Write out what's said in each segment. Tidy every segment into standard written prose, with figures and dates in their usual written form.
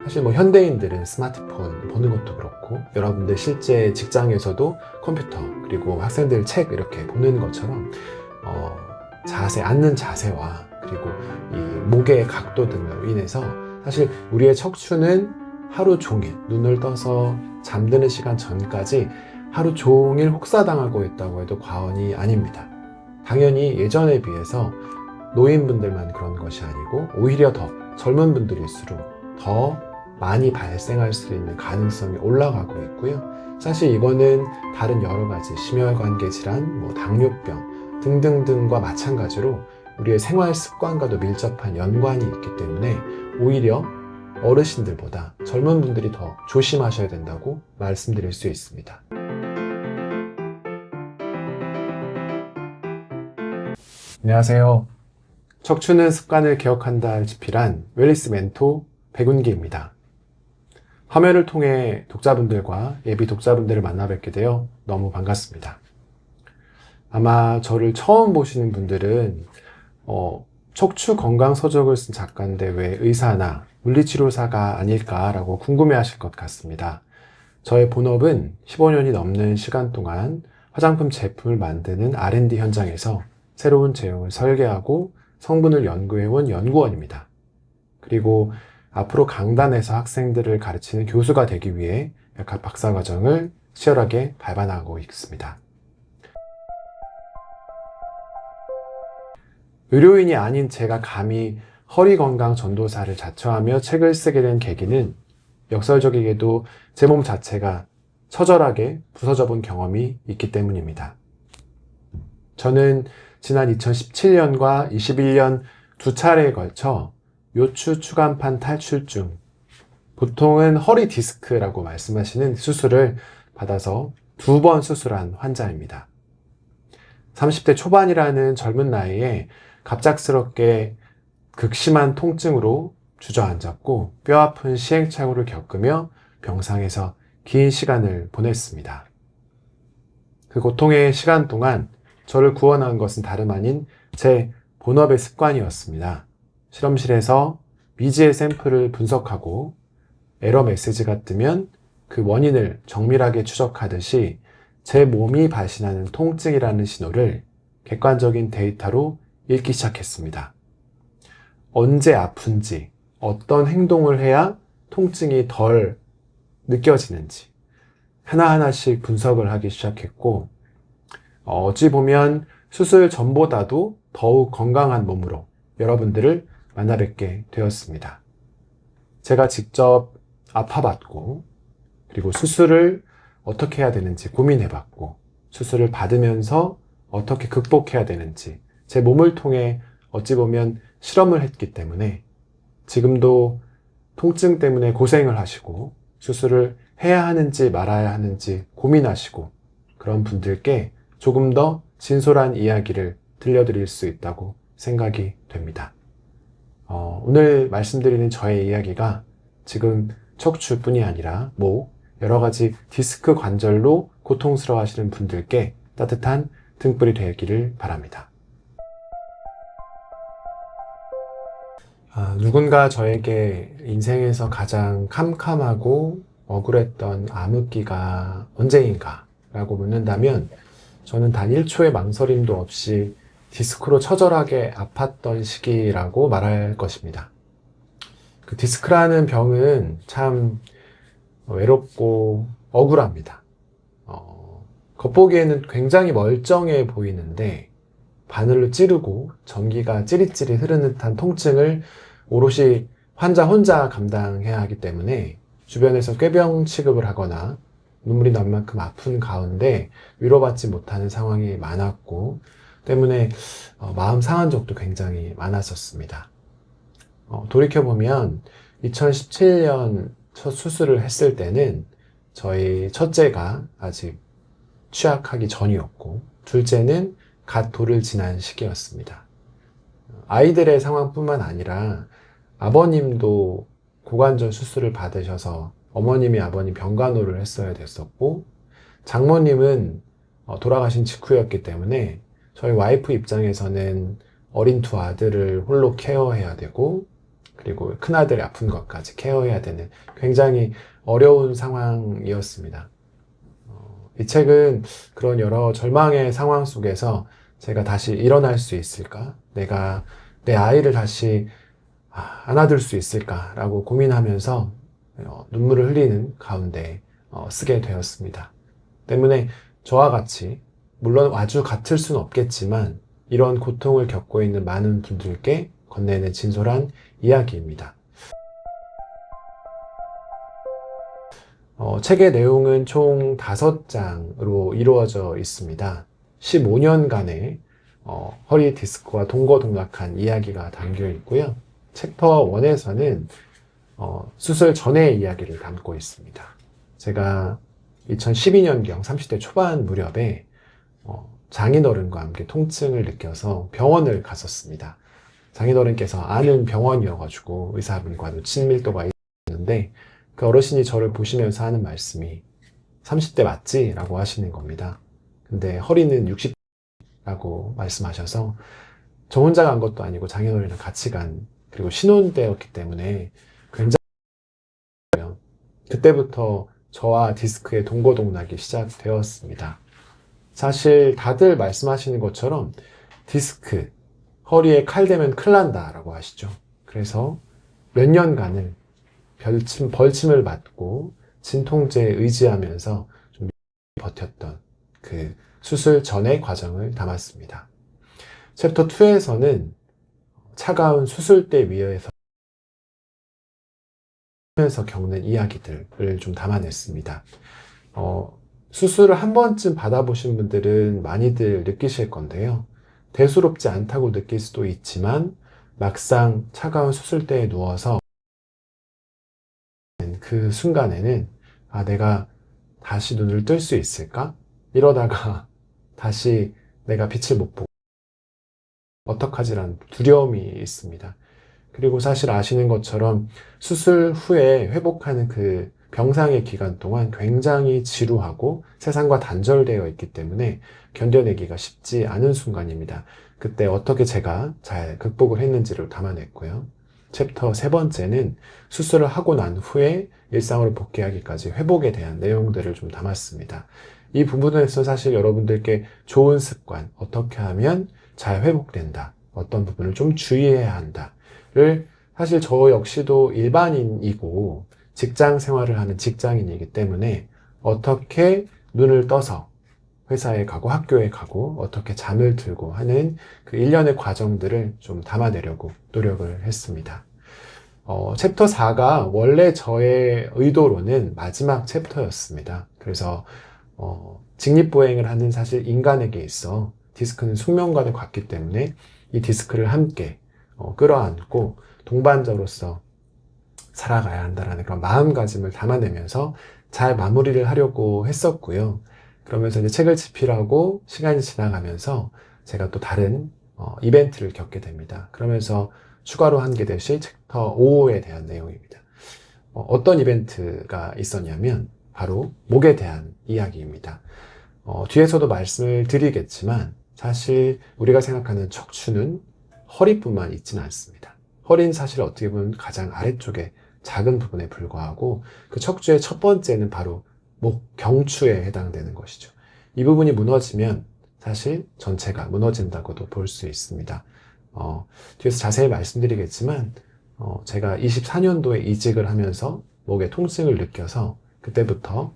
사실 뭐 현대인들은 스마트폰 보는 것도 그렇고 여러분들 실제 직장에서도 컴퓨터 그리고 학생들 책 이렇게 보는 것처럼 자세, 앉는 자세와 그리고 이 목의 각도 등으로 인해서 사실 우리의 척추는 하루 종일 눈을 떠서 잠드는 시간 전까지 하루 종일 혹사당하고 있다고 해도 과언이 아닙니다. 당연히 예전에 비해서 노인분들만 그런 것이 아니고 오히려 더 젊은 분들일수록 더 많이 발생할 수 있는 가능성이 올라가고 있고요. 사실 이거는 다른 여러 가지 심혈관계 질환, 당뇨병 등등등과 마찬가지로 우리의 생활 습관과도 밀접한 연관이 있기 때문에 오히려 어르신들보다 젊은 분들이 더 조심하셔야 된다고 말씀드릴 수 있습니다. 안녕하세요. 척추는 습관을 기억한다를 집필한 웰리스 멘토 백운기입니다. 화면을 통해 독자분들과 예비 독자분들을 만나 뵙게 되어 너무 반갑습니다. 아마 저를 처음 보시는 분들은 척추 건강 서적을 쓴 작가인데 왜 의사나 물리치료사가 아닐까라고 궁금해 하실 것 같습니다. 저의 본업은 15년이 넘는 시간 동안 화장품 제품을 만드는 R&D 현장에서 새로운 제형을 설계하고 성분을 연구해온 연구원입니다. 그리고 앞으로 강단에서 학생들을 가르치는 교수가 되기 위해 각 박사과정을 치열하게 밟아나가고 있습니다. 의료인이 아닌 제가 감히 허리건강 전도사를 자처하며 책을 쓰게 된 계기는 역설적이게도 제 몸 자체가 처절하게 부서져 본 경험이 있기 때문입니다. 저는 지난 2017년과 21년 두 차례에 걸쳐 요추 추간판 탈출증, 보통은 허리 디스크라고 말씀하시는 수술을 받아서 2번 수술한 환자입니다. 30대 초반이라는 젊은 나이에 갑작스럽게 극심한 통증으로 주저앉았고 뼈아픈 시행착오를 겪으며 병상에서 긴 시간을 보냈습니다. 그 고통의 시간 동안 저를 구원한 것은 다름 아닌 제 본업의 습관이었습니다. 실험실에서 미지의 샘플을 분석하고 에러 메시지가 뜨면 그 원인을 정밀하게 추적하듯이 제 몸이 발신하는 통증이라는 신호를 객관적인 데이터로 읽기 시작했습니다. 언제 아픈지, 어떤 행동을 해야 통증이 덜 느껴지는지 하나하나씩 분석을 하기 시작했고 어찌 보면 수술 전보다도 더욱 건강한 몸으로 여러분들을 만나 뵙게 되었습니다. 제가 직접 아파봤고 그리고 수술을 어떻게 해야 되는지 고민해봤고 수술을 받으면서 어떻게 극복해야 되는지 제 몸을 통해 어찌 보면 실험을 했기 때문에 지금도 통증 때문에 고생을 하시고 수술을 해야 하는지 말아야 하는지 고민하시고 그런 분들께 조금 더 진솔한 이야기를 들려드릴 수 있다고 생각이 됩니다. 오늘 말씀드리는 저의 이야기가 지금 척추뿐이 아니라 목, 여러 가지 디스크 관절로 고통스러워 하시는 분들께 따뜻한 등불이 되기를 바랍니다. 누군가 저에게 인생에서 가장 캄캄하고 억울했던 암흑기가 언제인가 라고 묻는다면 저는 단 1초의 망설임도 없이 디스크로 처절하게 아팠던 시기라고 말할 것입니다. 그 디스크라는 병은 참 외롭고 억울합니다. 겉보기에는 굉장히 멀쩡해 보이는데 바늘로 찌르고 전기가 찌릿찌릿 흐르는 듯한 통증을 오롯이 환자 혼자 감당해야 하기 때문에 주변에서 꾀병 취급을 하거나 눈물이 날 만큼 아픈 가운데 위로받지 못하는 상황이 많았고 때문에 마음 상한 적도 굉장히 많았었습니다. 돌이켜보면 2017년 첫 수술을 했을 때는 저희 첫째가 아직 취약하기 전이었고 둘째는 갓 돌을 지난 시기였습니다. 아이들의 상황뿐만 아니라 아버님도 고관절 수술을 받으셔서 어머님이 아버님 병간호를 했어야 됐었고 장모님은 돌아가신 직후였기 때문에 저희 와이프 입장에서는 어린 두 아들을 홀로 케어해야 되고 그리고 큰아들이 아픈 것까지 케어해야 되는 굉장히 어려운 상황이었습니다. 이 책은 그런 여러 절망의 상황 속에서 제가 다시 일어날 수 있을까? 내가 내 아이를 다시 안아둘 수 있을까라고 고민하면서 눈물을 흘리는 가운데 쓰게 되었습니다. 때문에 저와 같이 물론 아주 같을 수는 없겠지만 이런 고통을 겪고 있는 많은 분들께 건네는 진솔한 이야기입니다. 책의 내용은 총 5장으로 이루어져 있습니다. 15년간의 허리 디스크와 동거동락한 이야기가 담겨 있고요. 챕터 1에서는 수술 전의 이야기를 담고 있습니다. 제가 2012년경 30대 초반 무렵에 장인어른과 함께 통증을 느껴서 병원을 갔었습니다. 장인어른께서 아는 병원이어가지고 의사분과도 친밀도가 있는데 그 어르신이 저를 보시면서 하는 말씀이 30대 맞지? 라고 하시는 겁니다. 근데 허리는 60라고 말씀하셔서 저 혼자 간 것도 아니고 장인어른이랑 같이 간, 그리고 신혼 때였기 때문에 굉장히 그때부터 저와 디스크의 동거동락이 시작되었습니다. 사실 다들 말씀하시는 것처럼 디스크, 허리에 칼 대면 큰일 난다 라고 하시죠. 그래서 몇 년간을 벌침을 맞고 진통제에 의지하면서 좀 버텼던 그 수술 전의 과정을 담았습니다. 챕터 2에서는 차가운 수술대 위에서 겪는 이야기들을 좀 담아냈습니다. 수술을 한 번쯤 받아보신 분들은 많이들 느끼실 건데요. 대수롭지 않다고 느낄 수도 있지만 막상 차가운 수술대에 누워서 그 순간에는 내가 다시 눈을 뜰 수 있을까? 이러다가 다시 내가 빛을 못 보고 어떡하지라는 두려움이 있습니다. 그리고 사실 아시는 것처럼 수술 후에 회복하는 그 병상의 기간 동안 굉장히 지루하고 세상과 단절되어 있기 때문에 견뎌내기가 쉽지 않은 순간입니다. 그때 어떻게 제가 잘 극복을 했는지를 담아냈고요. 챕터 3번째는 수술을 하고 난 후에 일상으로 복귀하기까지 회복에 대한 내용들을 좀 담았습니다. 이 부분에서 사실 여러분들께 좋은 습관, 어떻게 하면 잘 회복된다, 어떤 부분을 좀 주의해야 한다를 사실 저 역시도 일반인이고 직장 생활을 하는 직장인이기 때문에 어떻게 눈을 떠서 회사에 가고 학교에 가고 어떻게 잠을 들고 하는 그 일련의 과정들을 좀 담아내려고 노력을 했습니다. 챕터 4가 원래 저의 의도로는 마지막 챕터였습니다. 그래서 직립보행을 하는 사실 인간에게 있어 디스크는 숙명과도 같기 때문에 이 디스크를 함께 끌어안고 동반자로서 살아가야 한다는 그런 마음가짐을 담아내면서 잘 마무리를 하려고 했었고요. 그러면서 이제 책을 집필하고 시간이 지나가면서 제가 또 다른 이벤트를 겪게 됩니다. 그러면서 추가로 한 게 되시 챕터 5에 대한 내용입니다. 어떤 이벤트가 있었냐면 바로 목에 대한 이야기입니다. 뒤에서도 말씀을 드리겠지만 사실 우리가 생각하는 척추는 허리뿐만 있지는 않습니다. 허리는 사실 어떻게 보면 가장 아래쪽에 작은 부분에 불과하고 그 척추의 첫 번째는 바로 목, 경추에 해당되는 것이죠. 이 부분이 무너지면 사실 전체가 무너진다고도 볼 수 있습니다. 뒤에서 자세히 말씀드리겠지만 제가 24년도에 이직을 하면서 목에 통증을 느껴서 그때부터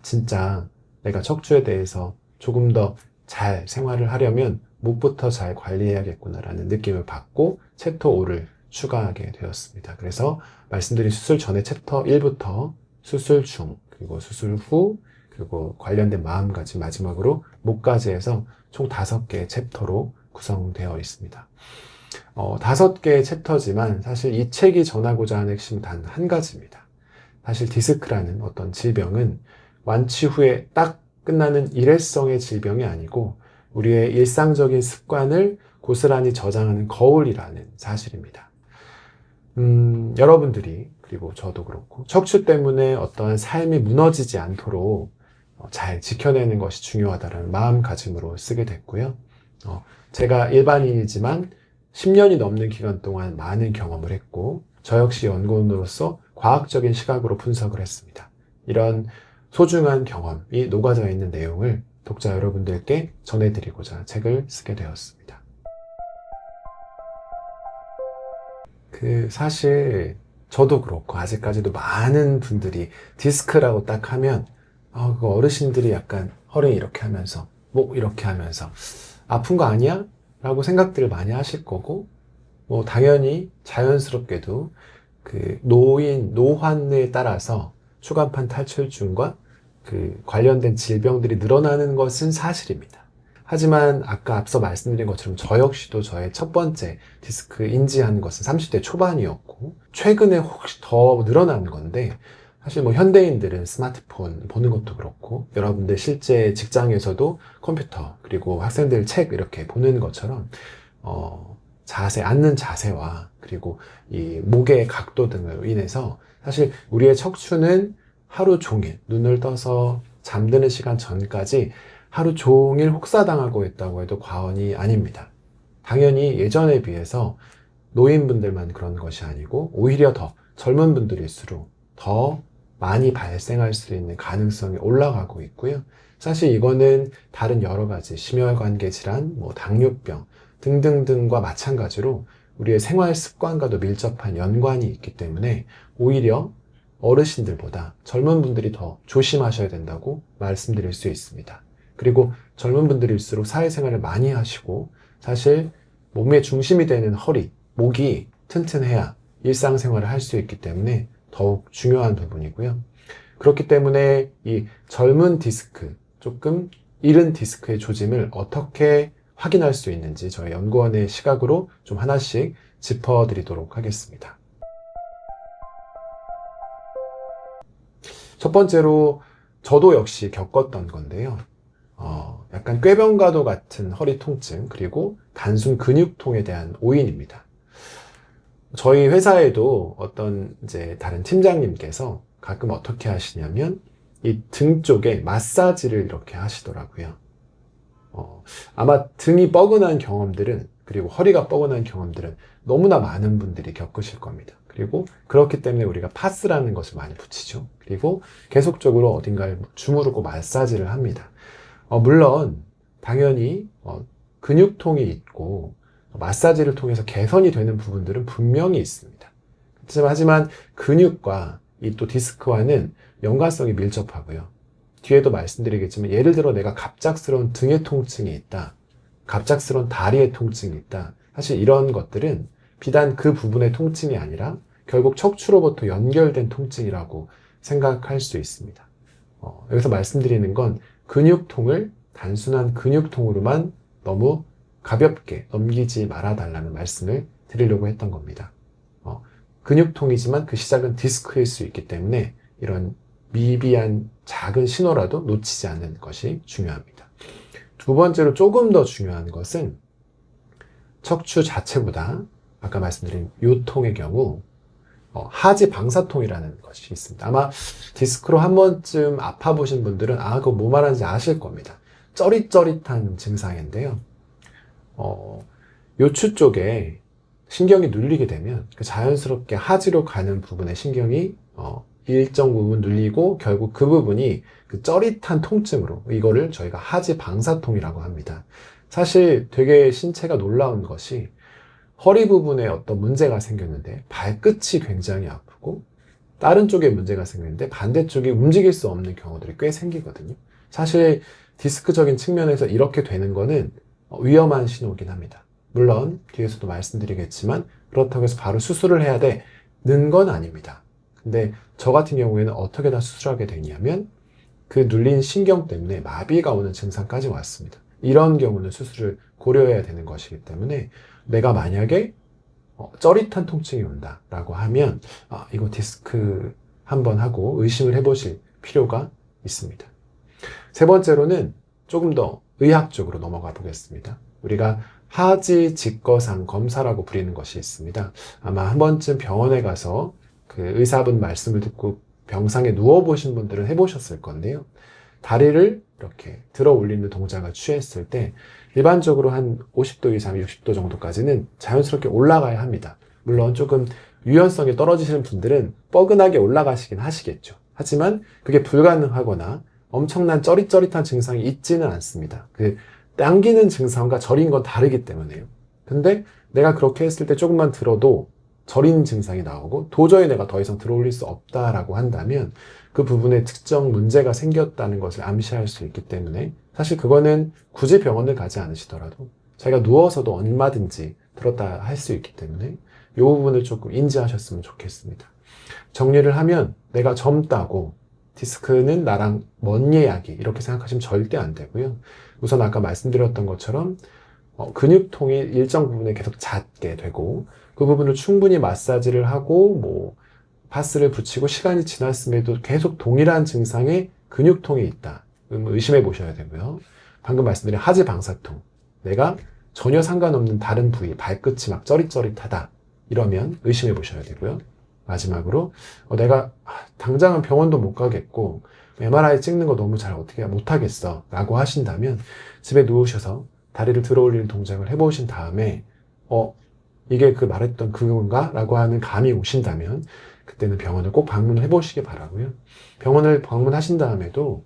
진짜 내가 척추에 대해서 조금 더 잘 생활을 하려면 목부터 잘 관리해야겠구나라는 느낌을 받고 챕터 5를 추가하게 되었습니다. 그래서 말씀드린 수술 전에 챕터 1부터 수술 중, 그리고 수술 후, 그리고 관련된 마음가짐, 마지막으로 목까지 해서 총 5개의 챕터로 구성되어 있습니다. 5개의 챕터지만 사실 이 책이 전하고자 하는 핵심은 단 한 가지입니다. 사실 디스크라는 어떤 질병은 완치 후에 딱 끝나는 일회성의 질병이 아니고 우리의 일상적인 습관을 고스란히 저장하는 거울이라는 사실입니다. 여러분들이 그리고 저도 그렇고 척추 때문에 어떠한 삶이 무너지지 않도록 잘 지켜내는 것이 중요하다는 마음가짐으로 쓰게 됐고요. 제가 일반인이지만 10년이 넘는 기간 동안 많은 경험을 했고 저 역시 연구원으로서 과학적인 시각으로 분석을 했습니다. 이런 소중한 경험이 녹아져 있는 내용을 독자 여러분들께 전해드리고자 책을 쓰게 되었습니다. 사실 저도 그렇고 아직까지도 많은 분들이 디스크라고 딱 하면 그 어르신들이 약간 허리 이렇게 하면서 목 이렇게 하면서 아픈 거 아니야? 라고 생각들을 많이 하실 거고, 뭐 당연히 자연스럽게도 노환에 따라서 추간판 탈출증과 관련된 질병들이 늘어나는 것은 사실입니다. 하지만 아까 앞서 말씀드린 것처럼 저 역시도 저의 첫 번째 디스크 인지한 것은 30대 초반이었고, 최근에 혹시 더 늘어나는 건데, 사실 뭐 현대인들은 스마트폰 보는 것도 그렇고, 여러분들 실제 직장에서도 컴퓨터, 그리고 학생들 책 이렇게 보는 것처럼, 앉는 자세와 그리고 이 목의 각도 등으로 인해서 사실 우리의 척추는 하루 종일 눈을 떠서 잠드는 시간 전까지 하루 종일 혹사당하고 있다고 해도 과언이 아닙니다. 당연히 예전에 비해서 노인분들만 그런 것이 아니고 오히려 더 젊은 분들일수록 더 많이 발생할 수 있는 가능성이 올라가고 있고요. 사실 이거는 다른 여러 가지 심혈관계 질환, 당뇨병 등등등과 마찬가지로 우리의 생활 습관과도 밀접한 연관이 있기 때문에 오히려 어르신들보다 젊은 분들이 더 조심하셔야 된다고 말씀드릴 수 있습니다. 그리고 젊은 분들일수록 사회생활을 많이 하시고 사실 몸의 중심이 되는 허리, 목이 튼튼해야 일상생활을 할 수 있기 때문에 더욱 중요한 부분이고요. 그렇기 때문에 이 젊은 디스크, 조금 이른 디스크의 조짐을 어떻게 확인할 수 있는지 저희 연구원의 시각으로 좀 하나씩 짚어드리도록 하겠습니다. 첫 번째로 저도 역시 겪었던 건데요. 약간 꾀병과도 같은 허리 통증, 그리고 단순 근육통에 대한 오인입니다. 저희 회사에도 어떤 다른 팀장님께서 가끔 어떻게 하시냐면 이 등 쪽에 마사지를 이렇게 하시더라고요. 아마 등이 뻐근한 경험들은, 그리고 허리가 뻐근한 경험들은 너무나 많은 분들이 겪으실 겁니다. 그리고 그렇기 때문에 우리가 파스라는 것을 많이 붙이죠. 그리고 계속적으로 어딘가를 주무르고 마사지를 합니다. 물론 당연히 근육통이 있고 마사지를 통해서 개선이 되는 부분들은 분명히 있습니다. 하지만 근육과 이 또 디스크와는 연관성이 밀접하고요. 뒤에도 말씀드리겠지만 예를 들어 내가 갑작스러운 등의 통증이 있다, 갑작스러운 다리의 통증이 있다, 사실 이런 것들은 비단 그 부분의 통증이 아니라 결국 척추로부터 연결된 통증이라고 생각할 수 있습니다. 여기서 말씀드리는 건 근육통을 단순한 근육통으로만 너무 가볍게 넘기지 말아달라는 말씀을 드리려고 했던 겁니다. 근육통이지만 그 시작은 디스크일 수 있기 때문에 이런 미비한 작은 신호라도 놓치지 않는 것이 중요합니다. 두 번째로 조금 더 중요한 것은 척추 자체보다 아까 말씀드린 요통의 경우 하지 방사통이라는 것이 있습니다. 아마 디스크로 한 번쯤 아파보신 분들은 그거 뭐 말하는지 아실 겁니다. 쩌릿쩌릿한 증상인데요. 요추 쪽에 신경이 눌리게 되면 자연스럽게 하지로 가는 부분의 신경이 일정 부분 눌리고 결국 그 부분이 쩌릿한 통증으로, 이거를 저희가 하지 방사통이라고 합니다. 사실 되게 신체가 놀라운 것이 허리 부분에 어떤 문제가 생겼는데 발끝이 굉장히 아프고 다른 쪽에 문제가 생겼는데 반대쪽이 움직일 수 없는 경우들이 꽤 생기거든요. 사실 디스크적인 측면에서 이렇게 되는 거는 위험한 신호이긴 합니다. 물론 뒤에서도 말씀드리겠지만 그렇다고 해서 바로 수술을 해야 되는 건 아닙니다. 근데 저 같은 경우에는 어떻게 다 수술하게 되냐면 그 눌린 신경 때문에 마비가 오는 증상까지 왔습니다. 이런 경우는 수술을 고려해야 되는 것이기 때문에 내가 만약에 쩌릿한 통증이 온다라고 하면 이거 디스크 한번 하고 의심을 해보실 필요가 있습니다. 세 번째로는 조금 더 의학적으로 넘어가 보겠습니다. 우리가 하지 직거상 검사라고 부르는 것이 있습니다. 아마 한 번쯤 병원에 가서 그 의사분 말씀을 듣고 병상에 누워보신 분들은 해보셨을 건데요. 다리를 이렇게 들어 올리는 동작을 취했을 때 일반적으로 한 50도 이상 60도 정도까지는 자연스럽게 올라가야 합니다. 물론 조금 유연성이 떨어지시는 분들은 뻐근하게 올라가시긴 하시겠죠. 하지만 그게 불가능하거나 엄청난 쩌릿쩌릿한 증상이 있지는 않습니다. 그 당기는 증상과 저린 건 다르기 때문에요. 근데 내가 그렇게 했을 때 조금만 들어도 저린 증상이 나오고 도저히 내가 더 이상 들어 올릴 수 없다라고 한다면 그 부분에 특정 문제가 생겼다는 것을 암시할 수 있기 때문에 사실 그거는 굳이 병원을 가지 않으시더라도 자기가 누워서도 얼마든지 들었다 할 수 있기 때문에 이 부분을 조금 인지하셨으면 좋겠습니다. 정리를 하면 내가 젊다고 디스크는 나랑 먼 이야기 이렇게 생각하시면 절대 안 되고요. 우선 아까 말씀드렸던 것처럼 근육통이 일정 부분에 계속 잦게 되고 그 부분을 충분히 마사지를 하고 뭐 파스를 붙이고 시간이 지났음에도 계속 동일한 증상의 근육통이 있다. 의심해 보셔야 되고요. 방금 말씀드린 하지 방사통, 내가 전혀 상관없는 다른 부위, 발끝이 막 쩌릿쩌릿하다. 이러면 의심해 보셔야 되고요. 마지막으로 내가 당장은 병원도 못 가겠고 MRI 찍는 거 너무 잘 어떻게 못하겠어 라고 하신다면 집에 누우셔서 다리를 들어 올리는 동작을 해보신 다음에 이게 그 말했던 그건가? 라고 하는 감이 오신다면 그때는 병원을 꼭 방문을 해보시기 바라고요. 병원을 방문하신 다음에도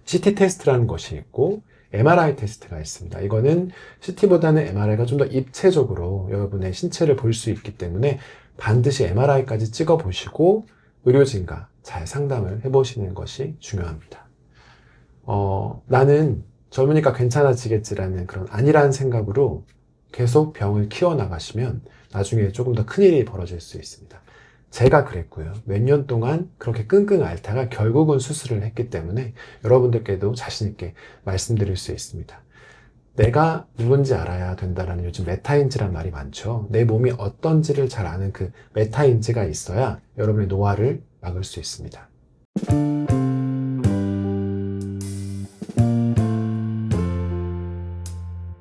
CT 테스트라는 것이 있고 MRI 테스트가 있습니다. 이거는 CT보다는 MRI가 좀 더 입체적으로 여러분의 신체를 볼 수 있기 때문에 반드시 MRI까지 찍어 보시고 의료진과 잘 상담을 해보시는 것이 중요합니다. 나는 젊으니까 괜찮아지겠지라는 그런 아니라는 생각으로 계속 병을 키워나가시면 나중에 조금 더 큰일이 벌어질 수 있습니다. 제가 그랬고요. 몇 년 동안 그렇게 끙끙 앓다가 결국은 수술을 했기 때문에 여러분들께도 자신 있게 말씀드릴 수 있습니다. 내가 누군지 알아야 된다라는 요즘 메타인지란 말이 많죠. 내 몸이 어떤지를 잘 아는 그 메타인지가 있어야 여러분의 노화를 막을 수 있습니다.